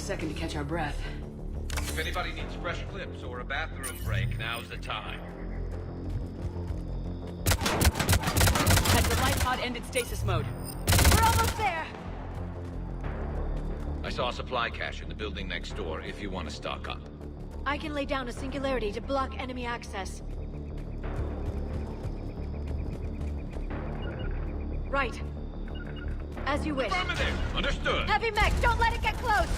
second to catch our breath. If anybody needs fresh clips or a bathroom break, now's the time. Has the life pod ended stasis mode? We're almost there! I saw a supply cache in the building next door if you want to stock up. I can lay down a singularity to block enemy access. Right. As you wish. Affirmative! Understood! Heavy mech, don't let it get close!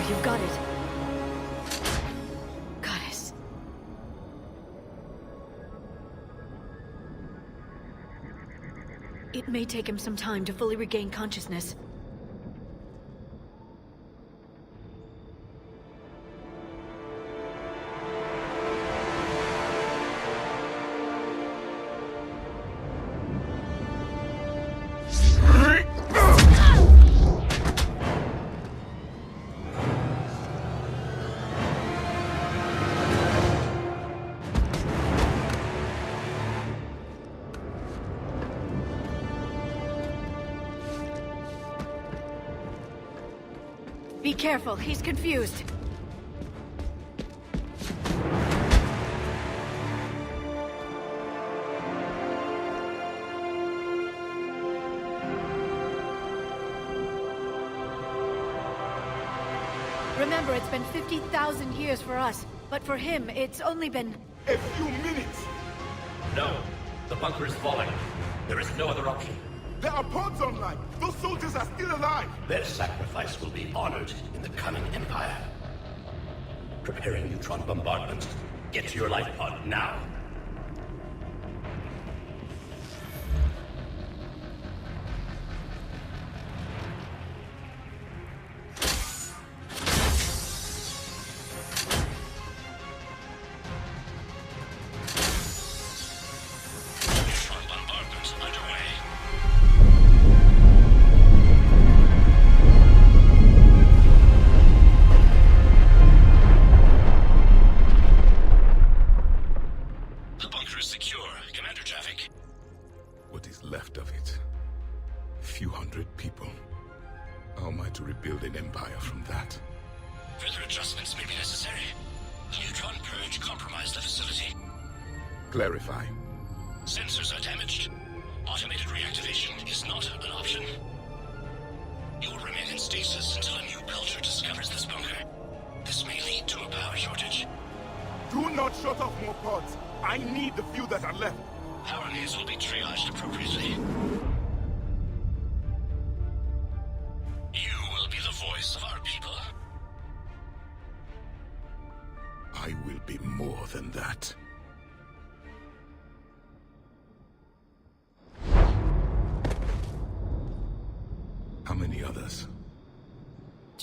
You've got it. Goddess. It may take him some time to fully regain consciousness. Be careful, he's confused. Remember, it's been 50,000 years for us, but for him, it's only been... a few minutes! No, the bunker is falling. There is no other option. There are pods online! Those soldiers are still alive! Their sacrifice will be honored in the coming Empire. Preparing neutron bombardment. Get to your life pod now. Left of it. Few hundred people. How am I to rebuild an empire from that? Further adjustments may be necessary. The neutron purge compromised the facility. Clarify. Sensors are damaged. Automated reactivation is not an option. You will remain in stasis until a new culture discovers this bunker. This may lead to a power shortage. Do not shut off more pods. I need the few that are left. Power needs will be triaged appropriately. You will be the voice of our people. I will be more than that. 1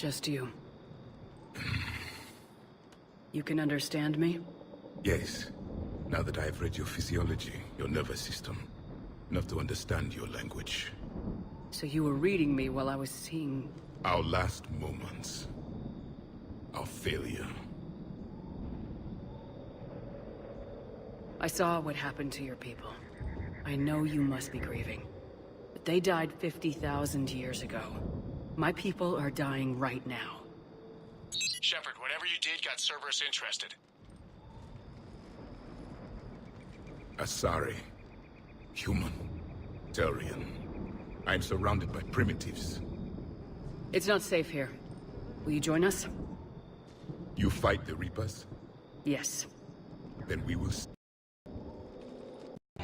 Just you. You can understand me? Yes. Now that I've read your physiology, your nervous system, enough to understand your language. So you were reading me while I was seeing... Our last moments. Our failure. I saw what happened to your people. I know you must be grieving. But they died 50,000 years ago. My people are dying right now. Shepard, whatever you did got Cerberus interested. Asari. Human. Turian. I'm surrounded by primitives. It's not safe here. Will you join us? You fight the Reapers? Yes. Then we will...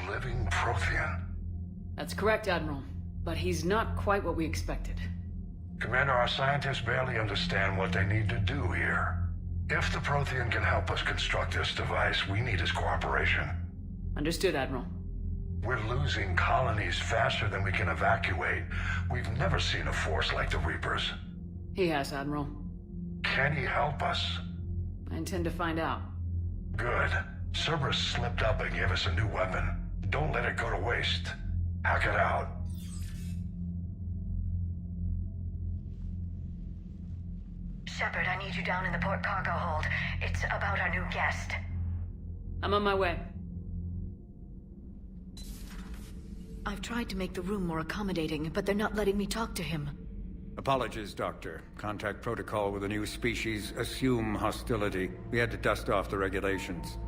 Living Prothean? That's correct, Admiral. But he's not quite what we expected. Commander, our scientists barely understand what they need to do here. If the Prothean can help us construct this device, we need his cooperation. Understood, Admiral. We're losing colonies faster than we can evacuate. We've never seen a force like the Reapers. He has, Admiral. Can he help us? I intend to find out. Good. Cerberus slipped up and gave us a new weapon. Don't let it go to waste. Hack it out. Shepard, I need you down in the port cargo hold. It's about our new guest. I'm on my way. I've tried to make the room more accommodating, but they're not letting me talk to him. Apologies, Doctor. Contact protocol with a new species. Assume hostility. We had to dust off the regulations.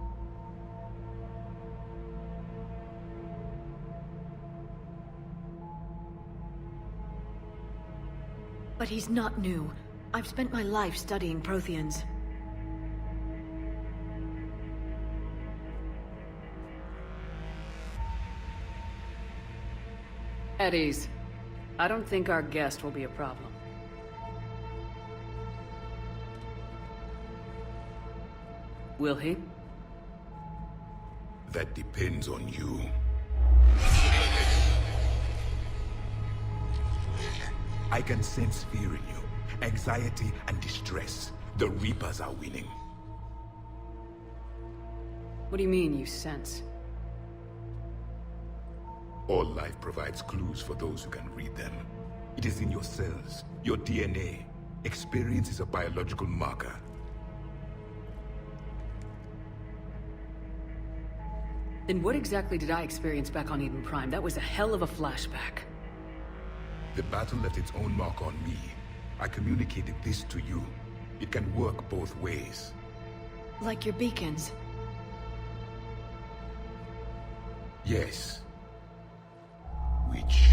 But he's not new. I've spent my life studying Protheans. At ease. I don't think our guest will be a problem. Will he? That depends on you. I can sense fear in you. Anxiety and distress. The Reapers are winning. What do you mean, you sense? All life provides clues for those who can read them. It is in your cells, your DNA. Experience is a biological marker. Then what exactly did I experience back on Eden Prime? That was a hell of a flashback. The battle left its own mark on me. I communicated this to you. It can work both ways. Like your beacons. Yes. Which...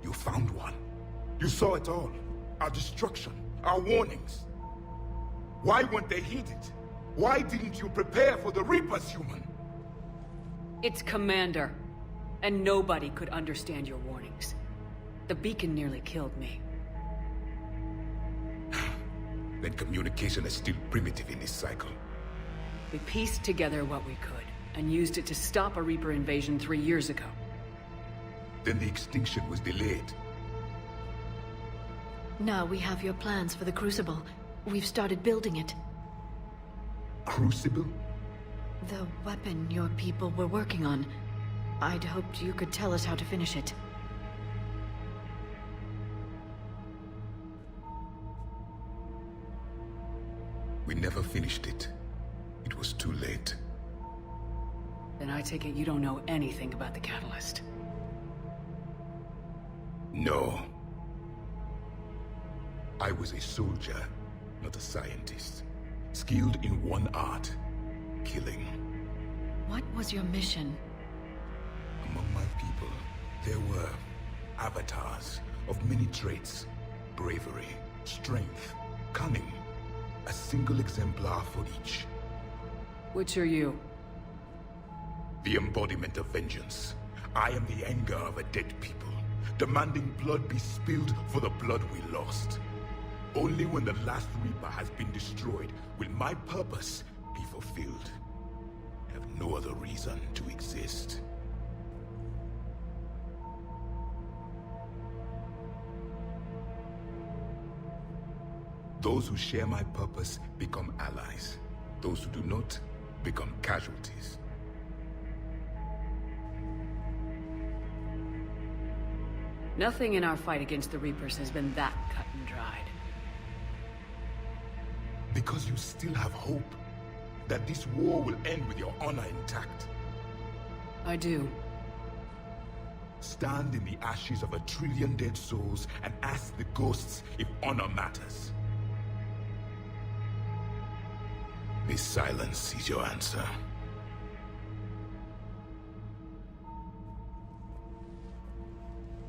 You found one. You saw it all. Our destruction, our warnings. Why weren't they heeded? Why didn't you prepare for the Reapers, human? It's Commander. And nobody could understand your warnings. The beacon nearly killed me. Then communication is still primitive in this cycle. We pieced together what we could, and used it to stop a Reaper invasion 3 years ago. Then the extinction was delayed. Now we have your plans for the Crucible. We've started building it. Crucible? The weapon your people were working on. I'd hoped you could tell us how to finish it. We never finished it. It was too late. Then I take it you don't know anything about the catalyst. No. I was a soldier, not a scientist. Skilled in one art, killing. What was your mission? Among my people, there were avatars of many traits. Bravery, strength, cunning. A single exemplar for each. Which are you? The embodiment of vengeance. I am the anger of a dead people, demanding blood be spilled for the blood we lost. Only when the last Reaper has been destroyed will my purpose be fulfilled. I have no other reason to exist. Those who share my purpose become allies. Those who do not become casualties. Nothing in our fight against the Reapers has been that cut and dried. Because you still have hope that this war will end with your honor intact. I do. Stand in the ashes of 1 trillion dead souls and ask the ghosts if honor matters. This silence is your answer.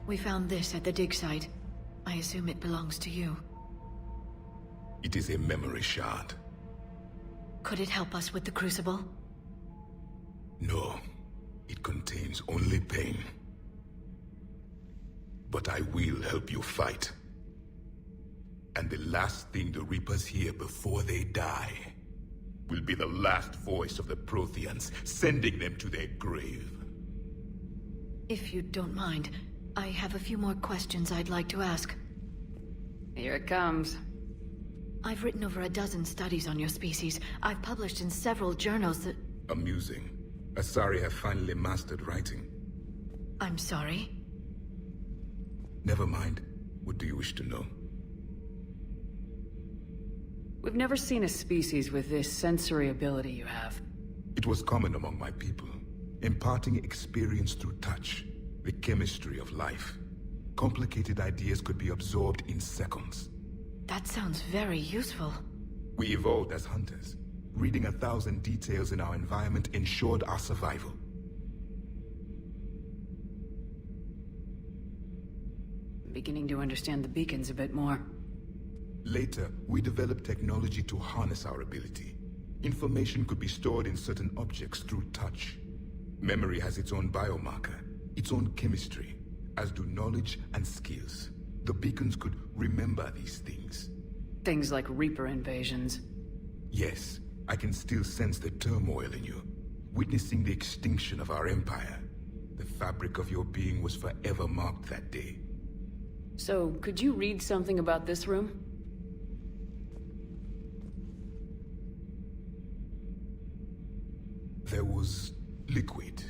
We found this at the dig site. I assume it belongs to you. It is a memory shard. Could it help us with the Crucible? No, it contains only pain. But I will help you fight. And the last thing the Reapers hear before they die will be the last voice of the Protheans, sending them to their grave. If you don't mind, I have a few more questions I'd like to ask. Here it comes. I've written over a dozen studies on your species. I've published in several journals that... Amusing. Asari have finally mastered writing. I'm sorry? Never mind. What do you wish to know? We've never seen a species with this sensory ability you have. It was common among my people, imparting experience through touch, the chemistry of life. Complicated ideas could be absorbed in seconds. That sounds very useful. We evolved as hunters. Reading 1,000 details in our environment ensured our survival. I'm beginning to understand the beacons a bit more. Later, we developed technology to harness our ability. Information could be stored in certain objects through touch. Memory has its own biomarker, its own chemistry, as do knowledge and skills. The beacons could remember these things. Things like Reaper invasions. Yes, I can still sense the turmoil in you, witnessing the extinction of our empire. The fabric of your being was forever marked that day. So, could you read something about this room? There was liquid,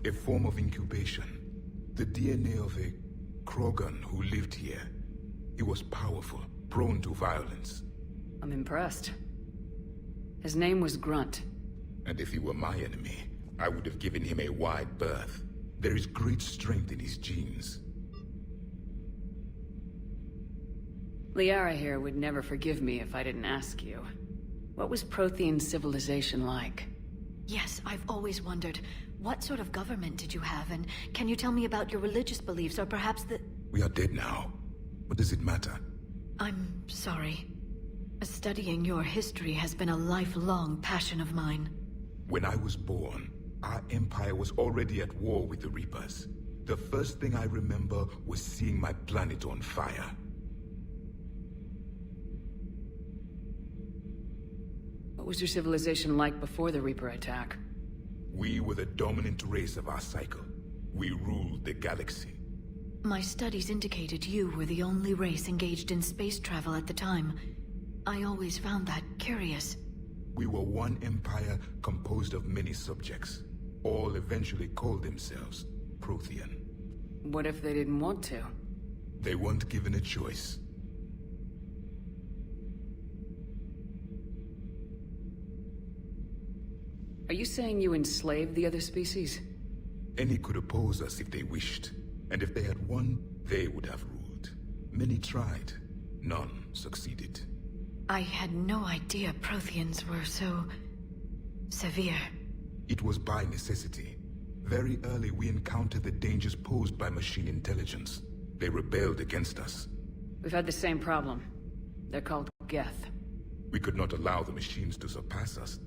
a form of incubation. The DNA of a Krogan who lived here. He was powerful, prone to violence. I'm impressed. His name was Grunt. And if he were my enemy, I would have given him a wide berth. There is great strength in his genes. Liara here would never forgive me if I didn't ask you. What was Prothean civilization like? Yes, I've always wondered, what sort of government did you have, and can you tell me about your religious beliefs, or perhaps the... We are dead now. What does it matter? I'm sorry. Studying your history has been a lifelong passion of mine. When I was born, our empire was already at war with the Reapers. The first thing I remember was seeing my planet on fire. What was your civilization like before the Reaper attack? We were the dominant race of our cycle. We ruled the galaxy. My studies indicated you were the only race engaged in space travel at the time. I always found that curious. We were one empire composed of many subjects. All eventually called themselves Prothean. What if they didn't want to? They weren't given a choice. Are you saying you enslaved the other species? Any could oppose us if they wished. And if they had won, they would have ruled. Many tried. None succeeded. I had no idea Protheans were so... severe. It was by necessity. Very early we encountered the dangers posed by machine intelligence. They rebelled against us. We've had the same problem. They're called Geth. We could not allow the machines to surpass us.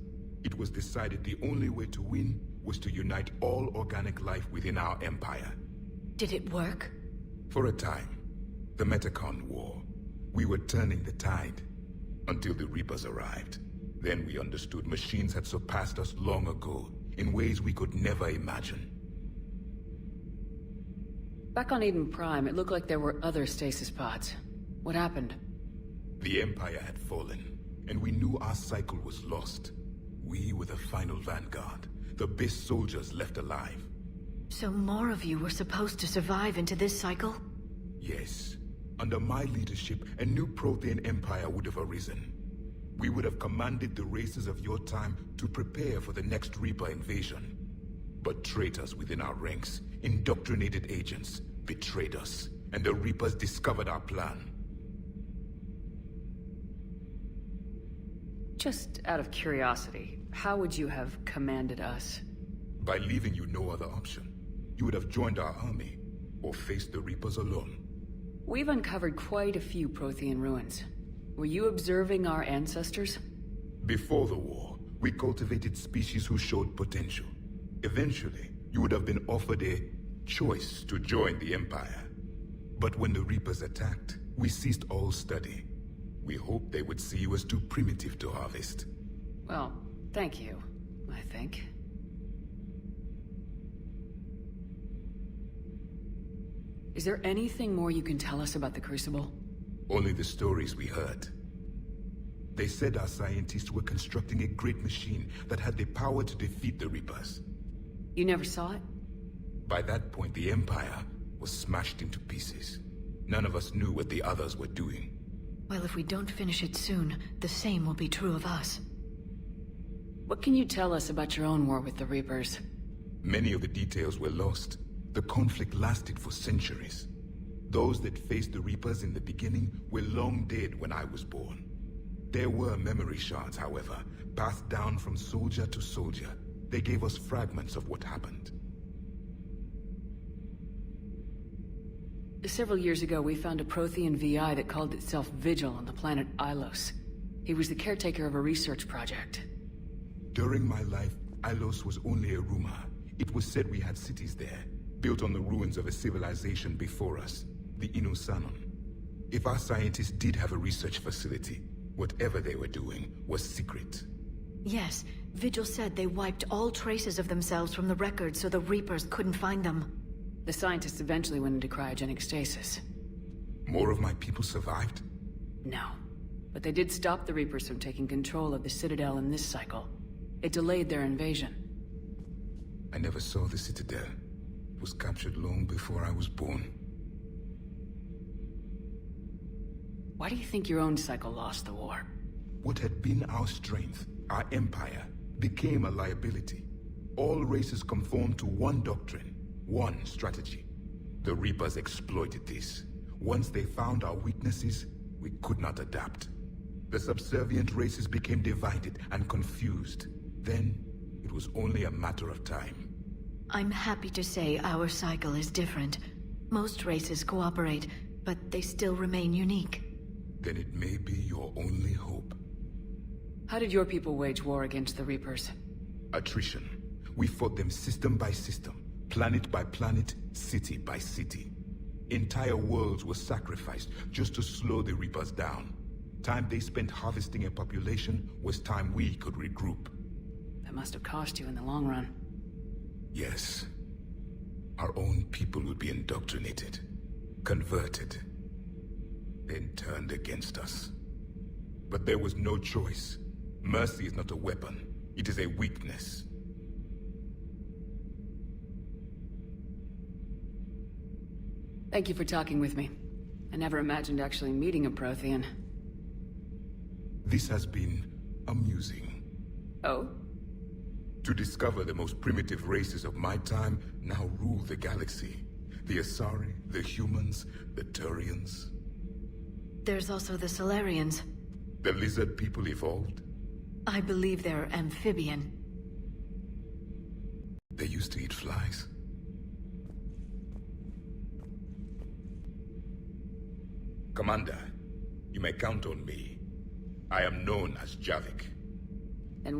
It was decided the only way to win was to unite all organic life within our empire. Did it work? For a time. The Metacon War. We were turning the tide, until the Reapers arrived. Then we understood machines had surpassed us long ago, in ways we could never imagine. Back on Eden Prime, it looked like there were other stasis pods. What happened? The Empire had fallen, and we knew our cycle was lost. We were the final vanguard, the best soldiers left alive. So more of you were supposed to survive into this cycle? Yes. Under my leadership, a new Prothean empire would have arisen. We would have commanded the races of your time to prepare for the next Reaper invasion. But traitors within our ranks, indoctrinated agents, betrayed us, and the Reapers discovered our plan. Just out of curiosity, how would you have commanded us? By leaving you no other option. You would have joined our army, or faced the Reapers alone. We've uncovered quite a few Prothean ruins. Were you observing our ancestors? Before the war, we cultivated species who showed potential. Eventually, you would have been offered a choice to join the Empire. But when the Reapers attacked, we ceased all study. We hoped they would see you as too primitive to harvest. Well, thank you, I think. Is there anything more you can tell us about the Crucible? Only the stories we heard. They said our scientists were constructing a great machine that had the power to defeat the Reapers. You never saw it? By that point, the Empire was smashed into pieces. None of us knew what the others were doing. Well, if we don't finish it soon, the same will be true of us. What can you tell us about your own war with the Reapers? Many of the details were lost. The conflict lasted for centuries. Those that faced the Reapers in the beginning were long dead when I was born. There were memory shards, however, passed down from soldier to soldier. They gave us fragments of what happened. Several years ago, we found a Prothean VI that called itself Vigil on the planet Ilos. He was the caretaker of a research project. During my life, Ilos was only a rumor. It was said we had cities there, built on the ruins of a civilization before us, the Inusanon. If our scientists did have a research facility, whatever they were doing was secret. Yes, Vigil said they wiped all traces of themselves from the records so the Reapers couldn't find them. The scientists eventually went into cryogenic stasis. More of my people survived? No. But they did stop the Reapers from taking control of the Citadel in this cycle. It delayed their invasion. I never saw the Citadel. It was captured long before I was born. Why do you think your own cycle lost the war? What had been our strength, our empire, became a liability. All races conformed to one doctrine, one strategy. The Reapers exploited this. Once they found our weaknesses, we could not adapt. The subservient races became divided and confused. Then, it was only a matter of time. I'm happy to say our cycle is different. Most races cooperate, but they still remain unique. Then it may be your only hope. How did your people wage war against the Reapers? Attrition. We fought them system by system, planet by planet, city by city. Entire worlds were sacrificed just to slow the Reapers down. Time they spent harvesting a population was time we could regroup. That must have cost you in the long run. Yes. Our own people would be indoctrinated, converted, then turned against us. But there was no choice. Mercy is not a weapon. It is a weakness. Thank you for talking with me. I never imagined actually meeting a Prothean. This has been amusing. Oh? To discover the most primitive races of my time now rule the galaxy. The Asari, the humans, the Turians. There's also the Solarians. The lizard people evolved. I believe they're amphibian. They used to eat flies. Commander, you may count on me. I am known as Javik.